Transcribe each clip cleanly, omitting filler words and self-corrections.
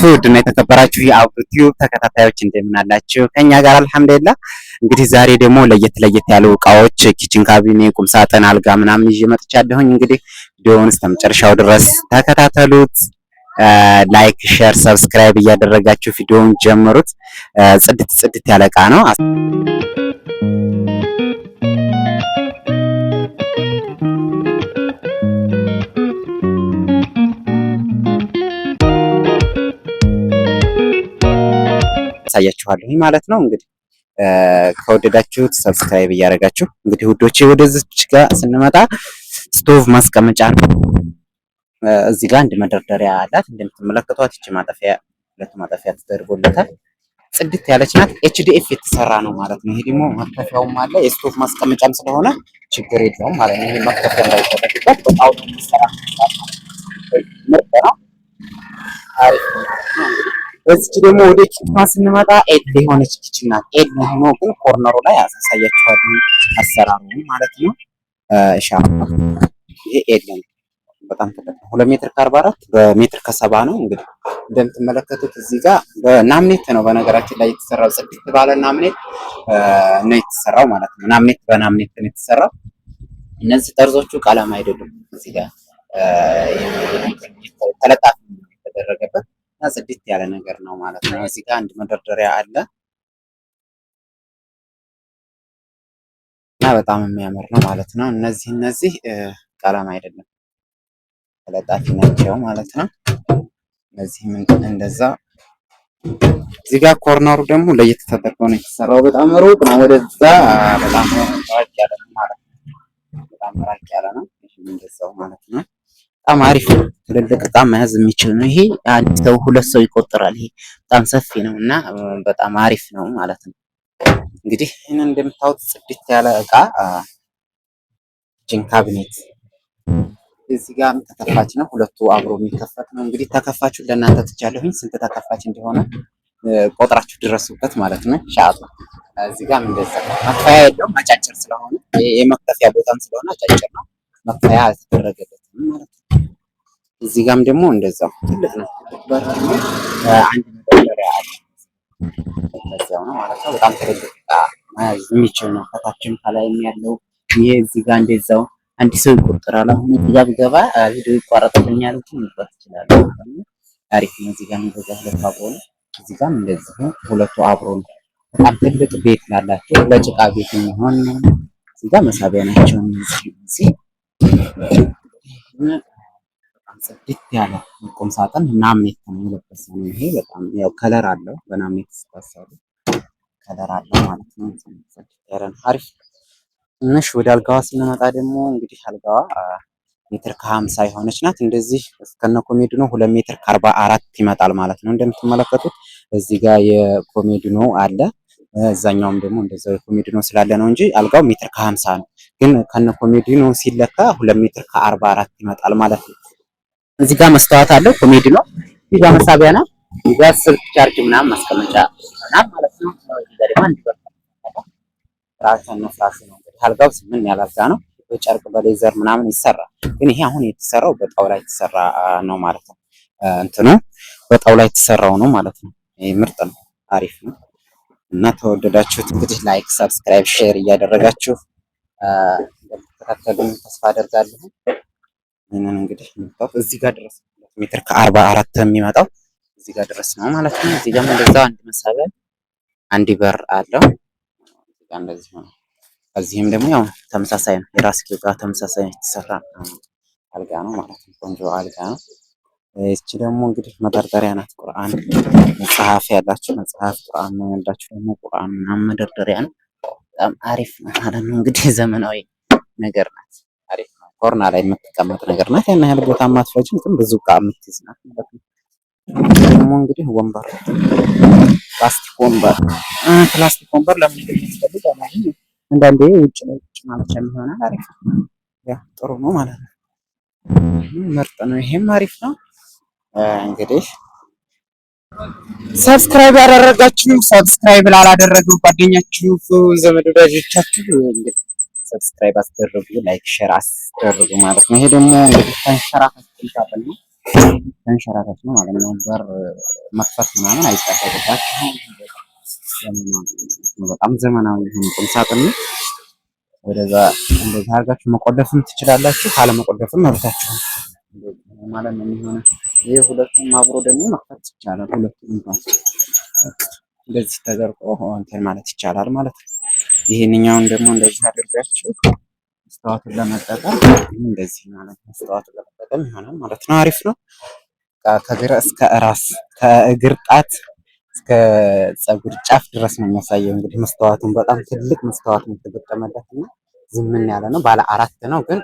ውድና የተከበራችሁ የዩቲዩብ ተከታታዮች እንደምን አላችሁ? ከኛ ጋር አልሐምዱሊላህ። እንግዲህ ዛሬ ደግሞ ለየት ያሉ እቃዎች ኪችን ካቢኔ፣ ቁም ሳጥን፣ አልጋ ምናምን ይዤ መጥቻለሁኝ። እንግዲህ ቪዲዮውን እስከ መጨረሻው ድረስ ተከታተሉት። ላይክ፣ ሼር፣ ሰብስክራይብ እያደረጋችሁ ቪዲዮውን ጀምሩት። ጽድት ያለ እቃ ነው። ያሳያችኋለሁ ማለት ነው። እንግዲህ ከወደዳችሁት ሰብስክራይብ እያደረጋችሁ እንግዲህ ውዶቼ ወደዚች ጋር ስንመጣ ስቶቭ ማስቀመጫ ነው። እዚህ ጋር አንድ መደርደሪያ አላት እንደምትመለከቷት። እቺ ማጠፊያ ሁለት ማጠፊያ ተደርጎለታል። ጽድት ያለች ናት። ኤችዲኤፍ የተሰራ ነው ማለት ነው። ይሄ ደግሞ መክተፊያውም አለ። የስቶቭ ማስቀመጫም ስለሆነ ችግር የለውም ማለት ነው። ይሄ መክተፊያ እንዳይደረግበት በጣው ነው የተሰራ ማለት ነው። ምርጥ ነው። አሪፍ ነው። በዚህ ደግሞ ወደ ኪችኗ ስንመጣ ኤል የሆነች ኪችን ናት። ኤል ሆኖ ግን ኮርነሩ ላይ አሳያችኋለሁ አሰራሩ ማለት ነው። ኢንሻአላህ ይሄ ኤል ነው። በጣም ትልቅ ነው። 2 ሜትር ከ44 በሜትር ከ70 ነው። እንግዲህ እንደምትመለከቱት እዚህ ጋር በናምኔት ነው በነገራችን ላይ የተሰራው። ጽድት ባለ ናምኔት ነው የተሰራው ማለት ነው። ናምኔት በናምኔት ነው የተሰራው። እነዚህ ጠርዞቹ ቀለም አይደሉም። እዚህ ጋር ተለጣፊ የተደረገበት እና ጽድት ያለ ነገር ነው ማለት ነው። እዚህ ጋር አንድ መደርደሪያ አለ እና በጣም የሚያምር ነው ማለት ነው። እነዚህ ቀለም አይደለም ተለጣፊ ናቸው ማለት ነው። እነዚህም እንደዛ። እዚህ ጋር ኮርነሩ ደግሞ ለየት ተደርጎ ነው የተሰራው። በጣም ሩቅ ነው ወደዛ፣ በጣም ራቅ ያለ ነው ማለት ነው። በጣም ራቅ ያለ ነው። ይሄም እንደዛው ማለት ነው። በጣም አሪፍ ነው። ትልልቅ እቃ መያዝ የሚችል ነው። ይሄ አንድ ሰው 2 ሰው ይቆጠራል። ይሄ በጣም ሰፊ ነው እና በጣም አሪፍ ነው ማለት ነው። እንግዲህ ይሄን እንደምታዩት ጽድት ያለ እቃ ኪችን ካቢኔት እዚህ ጋር ተከፋች ነው። ሁለቱ አብሮ የሚከፈት ነው። እንግዲህ ተከፋቹን ለእናንተ ትቻለሁኝ። ስንት ተከፋች እንደሆነ ቆጥራችሁ ድረሱበት ማለት ነው ኢንሻአላህ። እዚህ ጋር እንደዛ መክፈያ የለውም አጫጭር ስለሆነ የመክፈያ ቦታም ስለሆነ አጫጭር ነው። መክፈያ አልተደረገለትም ማለት ነው። እዚህ ጋርም ደግሞ እንደዛው ትልቅ ነው። አንድ መደርደሪያ አለ እንደዛው ነው ማለት ነው። በጣም ትልቅ እቃ መያዝ የሚችል ነው። ከታችም ከላይም ያለው ይሄ እዚህ ጋር እንደዛው አንድ ሰው ይቆጠራል። አሁን እዚህ ጋር ብገባ ቪዲዮ ይቋረጥብኛል እንጂ መስራት ይችላል። አሪፍ ነው። እዚህ ጋር እንደዛ ሁለት አብሮ ነው። እዚህ ጋርም እንደዚህ ነው። ሁለቱ አብሮ ነው። በጣም ትልቅ ቤት ላላቸው ለጭቃ ቤት የሚሆን እዚህ ጋር መሳቢያ ናቸው። እዚህ ጽድት ያለ ቁም ሳጥን ናምኔት ነው የለበሰው ነው። ይሄ በጣም ያው ከለር አለው። በናምኔት ተስተሳሰሩ ከለር አለው ማለት ነው። ጽድት ያለ አሪፍ ነሽ። ወደ አልጋዋ ስንመጣ ደግሞ እንግዲህ አልጋዋ ሜትር ከ50 የሆነች ናት። እንደዚህ እስከነ ኮሜዲኖ 2 ሜትር ከ44 ይመጣል ማለት ነው። እንደምትመለከቱት እዚህ ጋር የኮሜዲኖ አለ። እዛኛውም ደግሞ እንደዛው የኮሜዲኖ ስላለ ነው እንጂ አልጋው ሜትር ከ50 ነው። ግን ከነ ኮሜዲኖ ሲለካ 2 ሜትር ከ44 ይመጣል ማለት ነው። እዚህ ጋር መስተዋት አለ። ኮሜዲኖ እዚህ ጋር መሳቢያ ነው። እዚህ ጋር ስልክ ቻርጅ ምናምን ማስቀመጫ ማለት ነው። እዚህ ጋር ደግሞ አንድ ፍራሽ ነው። አልጋው ምን ያህል አልጋ ነው። በጨርቅ በሌዘር ምናምን ይሰራል። ግን ይሄ አሁን የተሰራው በጣውላ የተሰራ ነው ማለት ነው። እንትኑ በጣውላ የተሰራው ነው ማለት ነው። ይሄ ምርጥ ነው፣ አሪፍ ነው እና ተወደዳችሁት እንግዲህ ላይክ፣ ሰብስክራይብ፣ ሼር እያደረጋችሁ ተከታተሉኝ ተስፋ አደርጋለሁ። ይሄንን እንግዲህ እዚህ ጋር ድረስ 2 ሜትር ከ44 የሚመጣው እዚህ ጋር ድረስ ነው ማለት ነው። እዚህ ጋር እንደዛው አንድ መሳቢያ አንድ በር አለው። እዚህ ጋር እንደዚህ ነው። እዚህም ደግሞ ያው ተመሳሳይ ነው። የራስጌው ጋር ተመሳሳይ የተሰራ አልጋ ነው ማለት ነው። ቆንጆ አልጋ ነው። እቺ ደግሞ እንግዲህ መደርደሪያ ናት። ቁርአን መጽሐፍ ያላችሁ መጽሐፍ ቁርአን ነው ያላችሁ ደግሞ ቁርአን ምናምን መደርደሪያ ነው። በጣም አሪፍ ነው ማለት ነው። እንግዲህ ዘመናዊ ነገር ናት። አሪፍ ነው። ኮርና ላይ የምትቀመጥ ነገር ናት። ያን ያህል ቦታ ማትፈጅም፣ ግን ብዙ ዕቃ የምትይዝ ናት ማለት ነው። ደግሞ እንግዲህ ወንበር ፕላስቲክ ወንበር ለምን እንደሚያስፈልግ አንዳንዴ ውጭ ማለት ይሆናል። አሪፍ ያ ጥሩ ነው ማለት ነው። ምርጥ ነው። ይሄም አሪፍ ነው። እንግዲህ ሰብስክራይብ ያደረጋችሁ ሰብስክራይብ ላላደረጉ ጓደኛችሁ ዘመድ ወዳጆቻችሁ እንግዲህ ሰብስክራይብ አስደርጉ፣ ላይክ ሼር አስደርጉ ማለት ነው። ይሄ ደግሞ እንግዲህ ተንሸራተት ነው። ተንሸራታች ነው ማለት ነው። በር መክፈት ምናምን አይጠበቅባችሁም። በጣም ዘመናዊ የሆነ ቁም ሳጥን ነው። ወደዛ እንደዚህ አድርጋችሁ መቆለፍም ትችላላችሁ፣ ካለመቆለፍም መብታችሁ ማለት ነው የሚሆነው። ይሄ ሁለቱም አብሮ ደግሞ መክፈት ይቻላል። ሁለቱም እንኳን እንደዚህ ተደርጎ እንትን ማለት ይቻላል ማለት ነው። ይሄንኛውን ደግሞ እንደዚህ አድርጋችሁ መስተዋቱን ለመጠቀም እንደዚህ ማለት መስተዋቱን ለመጠቀም ይሆናል ማለት ነው። አሪፍ ነው። ከግራ እስከ ራስ ከእግር ጣት እስከ ፀጉር ጫፍ ድረስ ነው የሚያሳየው። እንግዲህ መስተዋቱን በጣም ትልቅ መስተዋት ነው የተገጠመለት እና ዝምን ያለ ነው። ባለ አራት ነው ግን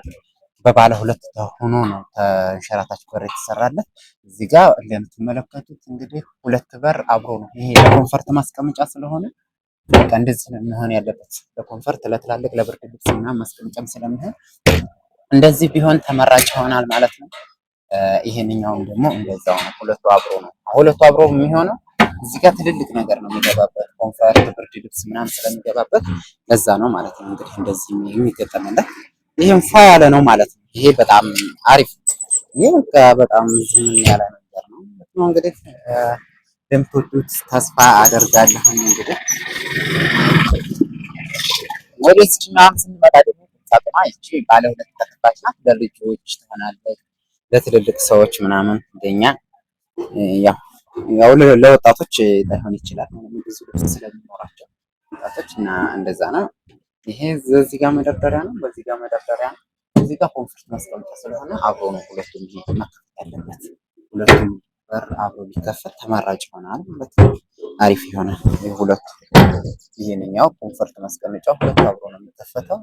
በባለ ሁለት ሆኖ ነው ተንሸራታች በር የተሰራለት። እዚህ ጋር እንደምትመለከቱት እንግዲህ ሁለት በር አብሮ ነው። ይሄ ለኮንፈርት ማስቀመጫ ስለሆነ በቃ እንደዚህ ነው መሆን ያለበት። ለኮንፈርት ለትላልቅ ለብርድ ልብስ እና ማስቀመጫም ስለሚሆን እንደዚህ ቢሆን ተመራጭ ይሆናል ማለት ነው። ይሄንኛውም ደግሞ እንደዛው ነው። ሁለቱ አብሮ ነው። ሁለቱ አብሮ የሚሆነው እዚህ ጋር ትልልቅ ነገር ነው የሚገባበት፣ ኮንፈርት ብርድ ልብስ ምናምን ስለሚገባበት ለዛ ነው ማለት ነው። እንግዲህ እንደዚህ የሚገጠምለት ይሄም ፋ ያለ ነው ማለት ነው። ይሄ በጣም አሪፍ ይሄ በጣም ዝም ያለ ነገር ነው እንግዲህ እንደምትወዱት ተስፋ አደርጋለሁ። እንግዲህ ወደ ስጭናም ስንመጣ ደግሞ ሳጥኗ ይቺ ባለ ሁለት ተከፋች ናት። ለልጆች ትሆናለች፣ ለትልልቅ ሰዎች ምናምን እንደኛ ያው ለወጣቶች ላይሆን ይችላል ብዙ ልብስ ስለሚኖራቸው ወጣቶች እና እንደዛ ነው። ይሄ እዚህ ጋር መደርደሪያ ነው፣ በዚህ ጋር መደርደሪያ ነው። እዚህ ጋር ኮንፈርት ማስቀመጫ ስለሆነ አብሮ ነው ሁለቱም መከፈት ያለበት። ሁለቱም በር አብሮ ቢከፈት ተመራጭ ይሆናል ማለት ነው። አሪፍ ይሆናል። ሁለቱ ይሄንኛው ኮንፈርት ማስቀመጫው ሁለቱ አብሮ ነው የሚከፈተው።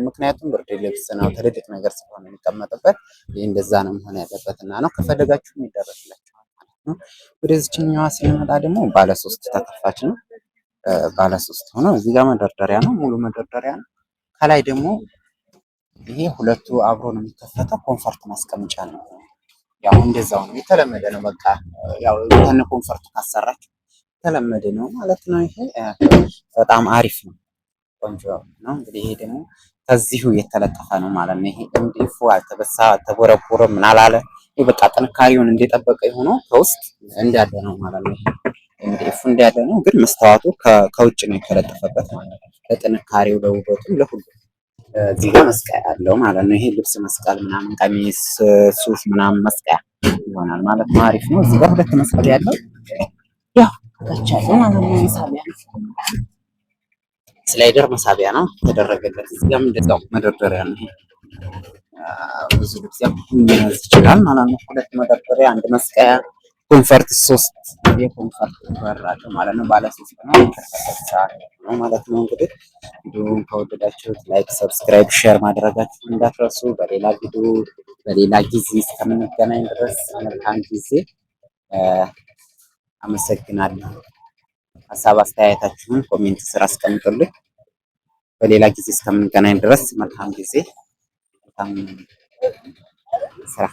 ምክንያቱም ብርድ ልብስ ነው ትልልቅ ነገር ስለሆነ የሚቀመጥበት ይሄ እንደዛ ነው መሆን ያለበት እና ነው። ከፈለጋችሁ ይደረግላችኋል ማለት ነው። ወደዚህኛዋ ስንመጣ ደግሞ ባለ ሶስት ተከፋች ነው። ባለ ሶስት ሆኖ እዚህ ጋር መደርደሪያ ነው፣ ሙሉ መደርደሪያ ነው። ከላይ ደግሞ ይሄ ሁለቱ አብሮ ነው የሚከፈተው። ኮንፈርት ማስቀመጫ ነው። ያው እንደዛው ነው የተለመደ ነው። በቃ ያው ከነ ኮንፈርቱ ካሰራችሁ የተለመደ ነው ማለት ነው። ይሄ በጣም አሪፍ ነው፣ ቆንጆ ነው። እንግዲህ ይሄ ደግሞ ከዚሁ የተለጠፈ ነው ማለት ነው። ይሄ ኤምዲኤፍ አልተበሳ ተቦረቦረ ምን አላለ። ይሄ በቃ ጥንካሬውን እንደጠበቀ የሆነው ከውስጥ እንዳለ ነው ማለት ነው። ኤምዲኤፍ እንዳለ ነው፣ ግን መስተዋቱ ከውጭ ነው የተለጠፈበት ማለት ነው። ለጥንካሬው፣ ለውበቱም፣ ለሁሉ እዚህ ጋር መስቀያ አለው ማለት ነው። ይሄ ልብስ መስቀል ምናምን ቀሚስ፣ ሱፍ ምናምን መስቀያ ይሆናል ማለት ነው። አሪፍ ነው። እዚህ ጋር ሁለት መስቀያ ያለው ያው ታቻለ ማለት ነው። መሳቢያ ስላይደር መሳቢያ ነው የተደረገለት። እዚህ ጋር እንደዛው መደርደሪያ ነው። ብዙ ልብስ መያዝ ይችላል ማለት ነው። ሁለት መደርደሪያ፣ አንድ መስቀያ፣ ኮንፈርት ሶስት የኮንፈርት በር አለው ማለት ነው። ባለ ሶስት ነው ማለት ነው። እንግዲህ ቪዲዮውን ከወደዳችሁት ላይክ፣ ሰብስክራይብ፣ ሼር ማድረጋችሁን እንዳትረሱ። በሌላ ቪዲዮ በሌላ ጊዜ እስከምንገናኝ ድረስ መልካም ጊዜ። አመሰግናለሁ። ሀሳብ አስተያየታችሁን ኮሜንት ስር አስቀምጡልኝ። በሌላ ጊዜ እስከምንገናኝ ድረስ መልካም ጊዜ፣ መልካም ስራ።